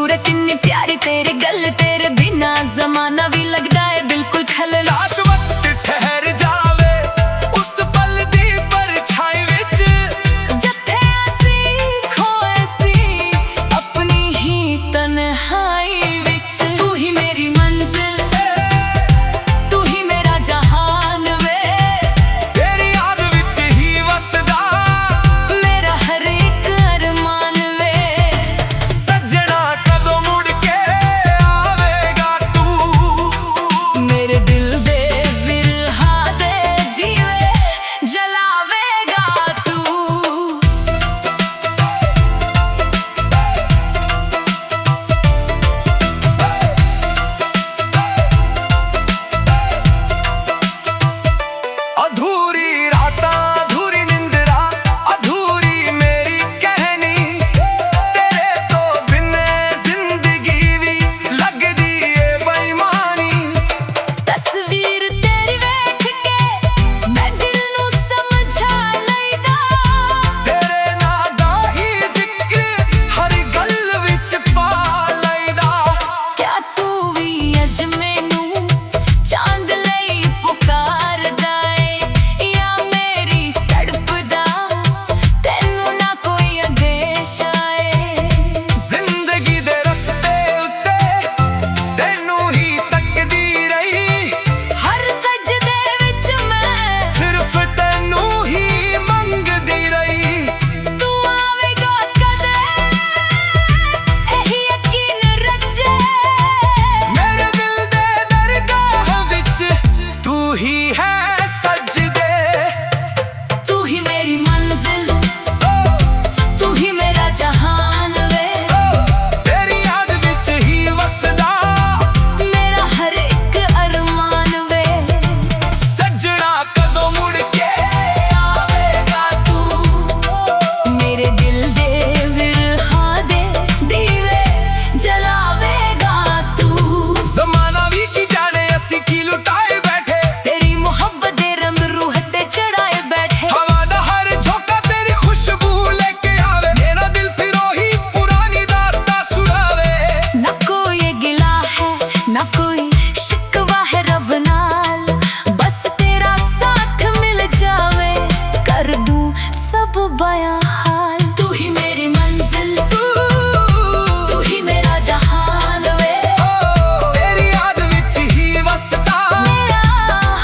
सूरत इतनी प्यारी तेरे गल, तेरे बिना जमाना भी लगता है बिल्कुल खल। लाश वक्त ठहर जावे उस पल दी परछाई विच, जथे असी खोए सी अपनी ही तन्हाई विच। तू ही मेरी मंजिल, तू ही मेरा जहान वे, तेरी याद विच ही वसदा मेरा हर एक अरमान वे। सजना कदों मुड़ के आवेगा तू, मेरे दिल दे विरहा दे दीवे जलावेगा तू। अधूरी रातां अधूरी निंदरा अधूरी मेरी कहनी, तेरे तो बिन जिंदगी भी लगदी है बेईमानी। तस्वीर तेरी वेख के मैं दिल नू समझा लैदा, तेरे नां दा ही जिक्र हर गल विच पा लैदा। क्या तू भी अज मैनू चांद लई पुकारदा है, या मेरी तड़पदा तैनू ना कोई आदेश आए। जिंदगी दे रस्ते उत्ते तैनू ही तकदी रही, हर सजदे विच मैं सिर्फ तैनू ही मंगदी रही। तू आवेगा कदे एही यकीन रचे, मेरे दिल दे दरगाह विच तू ही है सजदे। तू ही मेरी मंजिल, तू ही मेरा जहान वे, तेरी याद विच ही वसदा मेरा हर एक अरमान वे। सजना कदों मुड़ के आवेगा तू, मेरे दिल दे विरहा दे दीवे जलावेगा तू। ज़माना भी की जाने असी की लुटाए बैठे, तेरी मोहब्बत दे रंग रूह ते चढ़ाए बैठे। हवा दा हर झोंका तेरी खुशबू लेके आवे, मेरा दिल फिर ही पुरानी दास्तां सुनावे। ना कोई गिला है ना कोई शिकवा है रब नाल, बस तेरा साथ मिल जावे कर दूं सब बयां हाल। तू ही मेरी मंजिल, तू ही मेरा जहान वे, तेरी याद विच ही वसदा मेरा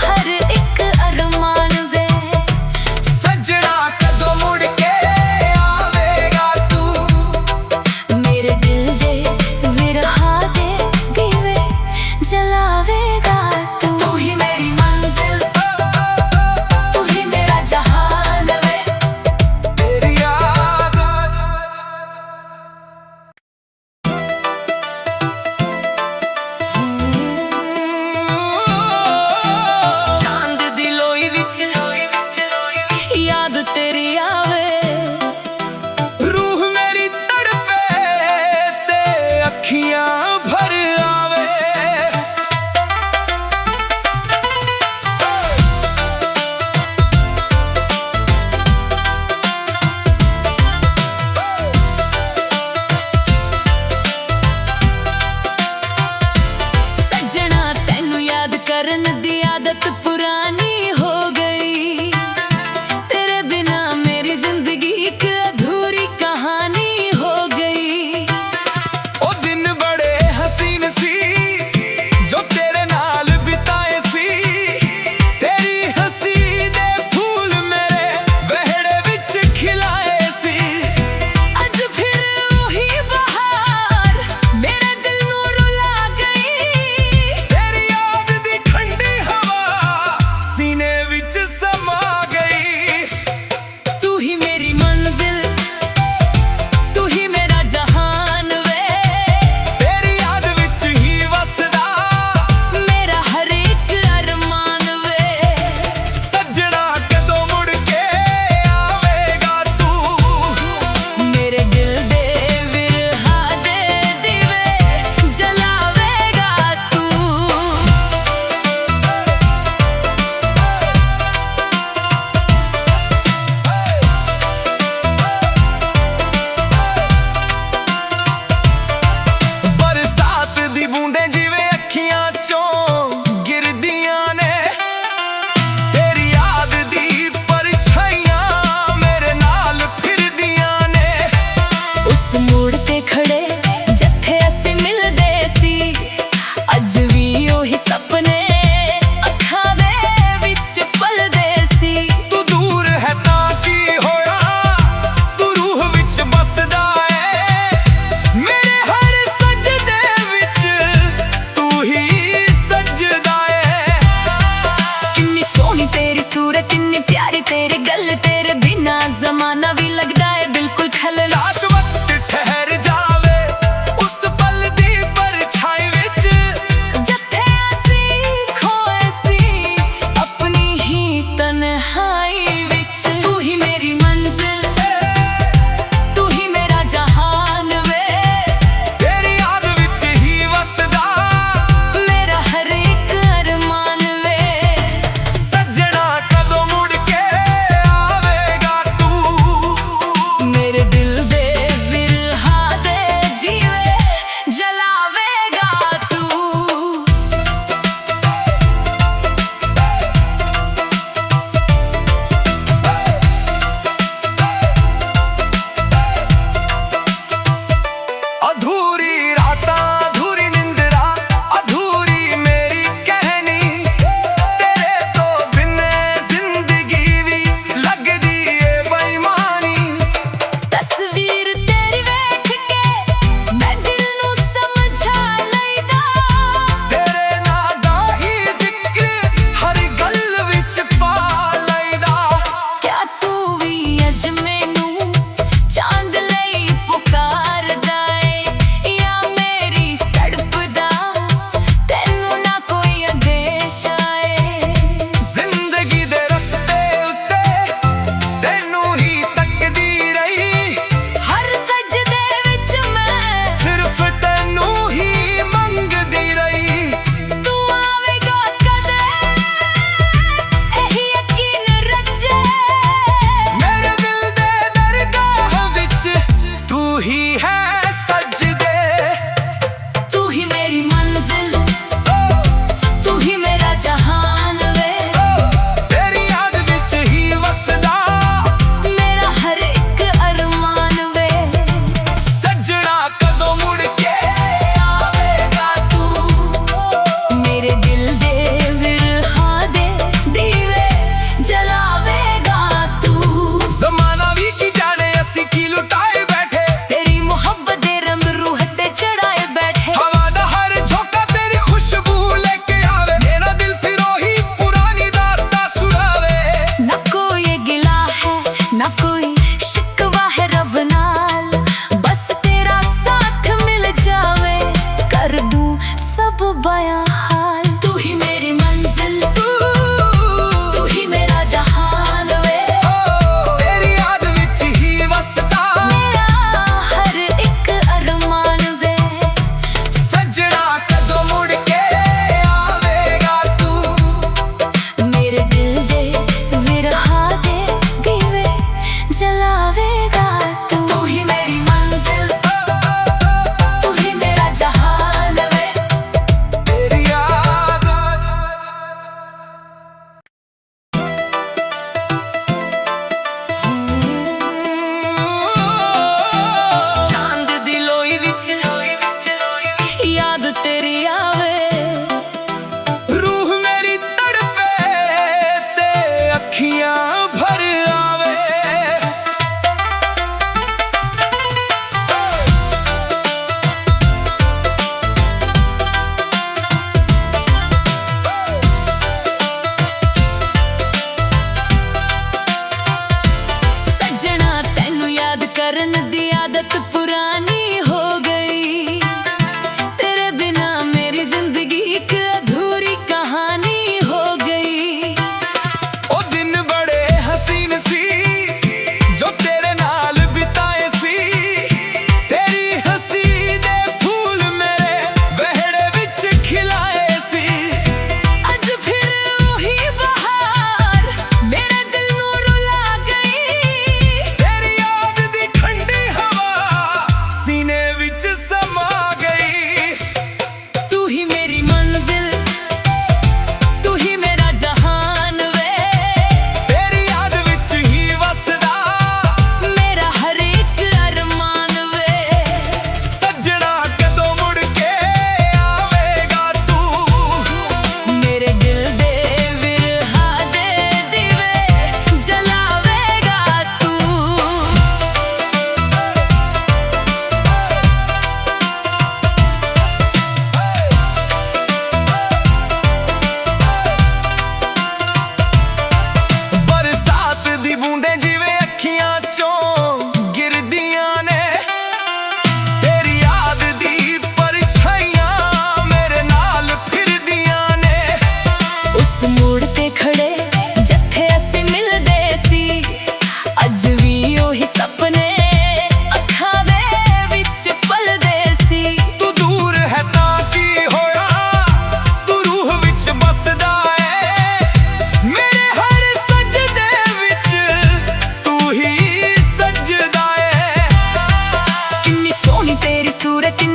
हर एक अरमान वे। सजना कदों मुड़ के आवेगा तू, मेरे दिल दे विरहा दे दीवे जलावेगा तू। तू ही मेरी मंजिल, तू ही मेरा जहान वे। तेरी याद चांद दी लोई विच याद तेरी आवे, रूह मेरी तड़पे ते अखियां भर आवे। सजना तैनू याद करन दी आदत पुरानी हो गई, तेरे बिना मेरी जिंदगी एक अधूरी कहानी हो गई। ओ दिन बड़े हसीन सी जो तेरे नाल बिताए सी, तेरी हंसी दे फूल मेरे वेहड़े विच खिलाए सी। अज फिर वही बहार मेरे दिल नू रुला गई, तेरी याद दी ठंडी हवा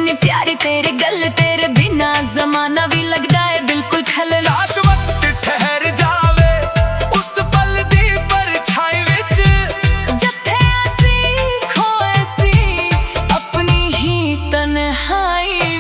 जिन्नी प्यारी तेरी गल, तेरे बिना जमाना भी लगदा है बिल्कुल खलल। लाश वक्त ठहर जावे उस पल दी परछाई विच, जत्थे असी खोए सी अपनी ही तन्हाई